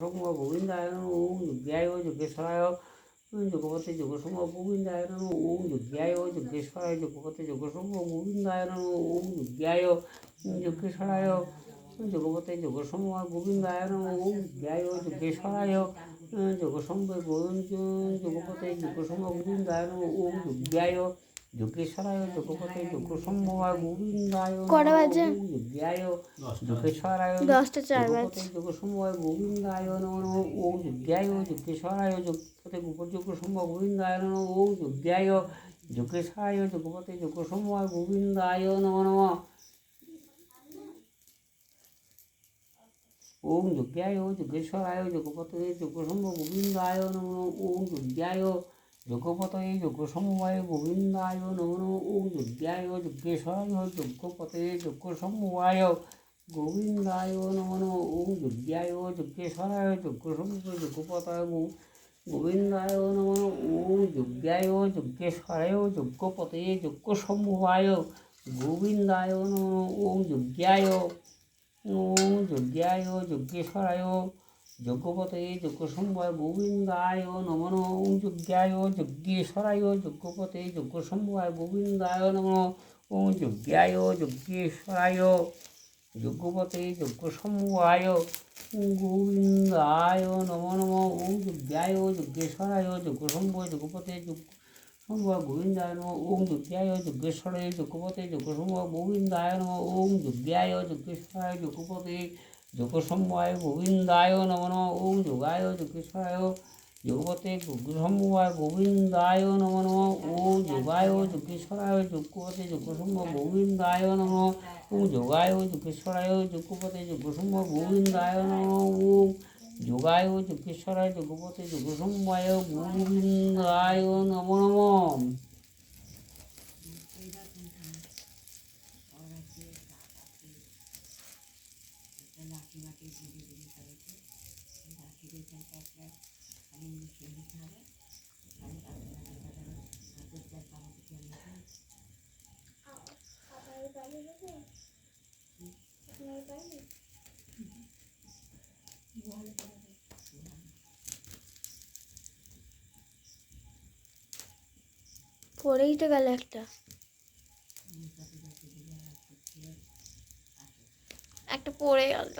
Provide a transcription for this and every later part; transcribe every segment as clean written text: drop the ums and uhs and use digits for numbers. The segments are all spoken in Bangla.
সময় গোবিন্দায় নমঃ ওম যজ্ঞায় যজ্ঞেশ্বরায় যোগপতে যোগসময় গোবিন্দায় নমঃ ওম যজ্ঞায় যজ্ঞেশ্বরায় যোগপতে যোগসময় গোবিন্দায় নমঃ ওম যজ্ঞায় যজ্ঞেশ্বরায় যোগপতে যোগসময় গোবিন্দায় নমঃ ওম যজ্ঞায় যজ্ঞেশ্বরায় যোগসময় যোগপতে যোগসময় গোবিন্দায় নমঃ ওম যজ্ঞায় যোগেশ্বরায় যোগপতে যোগসময় গোবিন্দায় কটা বাজে? ওম যজ্ঞায় যোগেশ্বরায় 10:04 যোগসময় গোবিন্দায় নমঃ ওম যজ্ঞায় যোগেশ্বরায় যোগপতে যোগসময় গোবিন্দায় নমঃ ওম যজ্ঞায় যোগেশ্বরায় যোগপতে যোগসময় গোবিন্দায় নমঃ ওম যজ্ঞায় যোগেশ্বরায় যোগপতে যোগসময় গোবিন্দায় নমঃ ওম যজ্ঞায় যোগপতে যোগসময় গোবিন্দায় নমঃ ওম যজ্ঞায় যোগেশ্বরায় যোগপতে যোগসময় গোবিন্দায় নমঃ ওম যজ্ঞায় যোগেশ্বরায় যোগসময় যোগপতায় গোবিন্দায় নমঃ ওম যজ্ঞায় যোগেশ্বরায় যোগপতে যোগসময় গোবিন্দায় নমঃ ওম যজ্ঞায় যজ্ঞেশ্বরায় যোগপতে যোগসময় গোবিন্দায় নমঃ ওম যজ্ঞায় যজ্ঞেশ্বরায় যোগপতে যোগসময় গোবিন্দায় নমঃ ওম যজ্ঞায় যজ্ঞেশ্বরায় যোগপতে যোগসময় গোবিন্দায় নমঃ ওম যজ্ঞায় যজ্ঞেশ্বরায় যোগসময় যোগপতে যোগসময় গোবিন্দায় নমঃ ওম যজ্ঞায় যজ্ঞেশ্বরায় যোগপতে যোগসময় গোবিন্দায় নমঃ ওম যজ্ঞায় যজ্ঞেশ্বরায় যোগপতে যোগসময় গোবিন্দায় নমঃ ওম যোগায় যজ্ঞেশ্বরায় যোগপতে যোগসময় গোবিন্দায় নমঃ ওম যোগায় যজ্ঞেশ্বরায় যোগপতে যোগসময় গোবিন্দায় নমঃ ওম যোগায় যজ্ঞেশ্বরায় যোগপতে যোগসময় গোবিন্দায় নমঃ ওম যোগায় যজ্ঞেশ্বরায় যোগপতে যোগসময় গোবিন্দায় নমঃ পড়েই তো গেল একটা পড়ে গেল।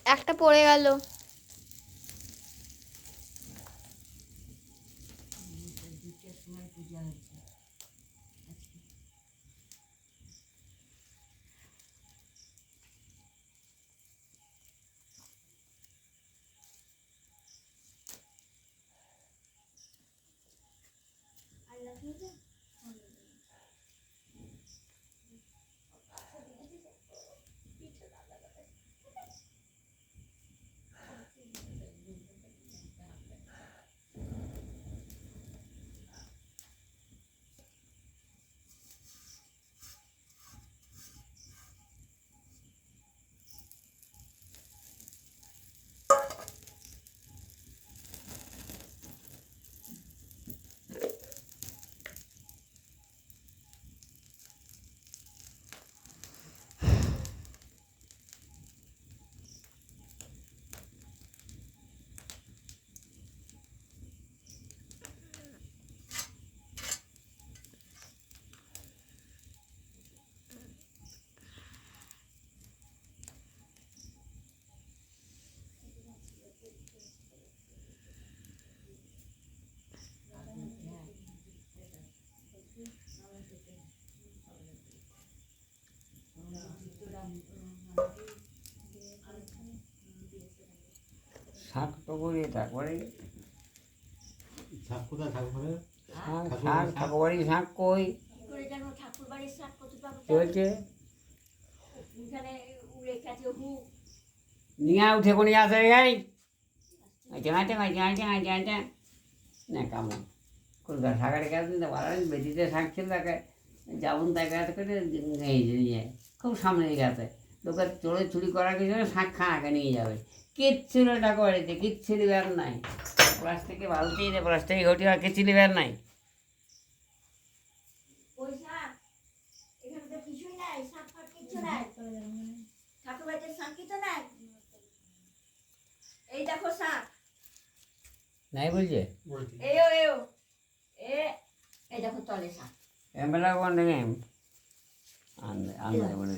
একটা পড়ে গেল। শাক তো করে তারপরে শাক কোথায় ঠাকুর শাক ঠাকুরবাড়ি শাক কই চলছে এখানে উড়ে গেছে হুক নিয়ে উঠে কোনি আসে এই হাঁটে না কামন কলকাতা শাকের কাজ দিতে পারেন বেদিতে শাক ছিল তাকে যেমন তাকে এত করে এই যে নিয়ে খুব সামনে গেছে লোকের চড়ে চুরি করার কিছু শাক খানাকে নিয়ে যাবে কিচ্ছু না টাকা বাড়িতে কিচ্ছু লিবার নাই প্লাস্টিকে বালতি প্লাস্টিকে ঘটি আর কিচ্ছু লিবার নাই ওই শাক এখানে তো কিছুই নাই শাক ফাক কিচ্ছু নাই ঠাকুর বাড়িতে শাক কিছু নাই এই দেখো শাক নাই বলছে এও এও এ এই দেখো তলে শাক এমবেলা কোন আন্দে আন্দে বলে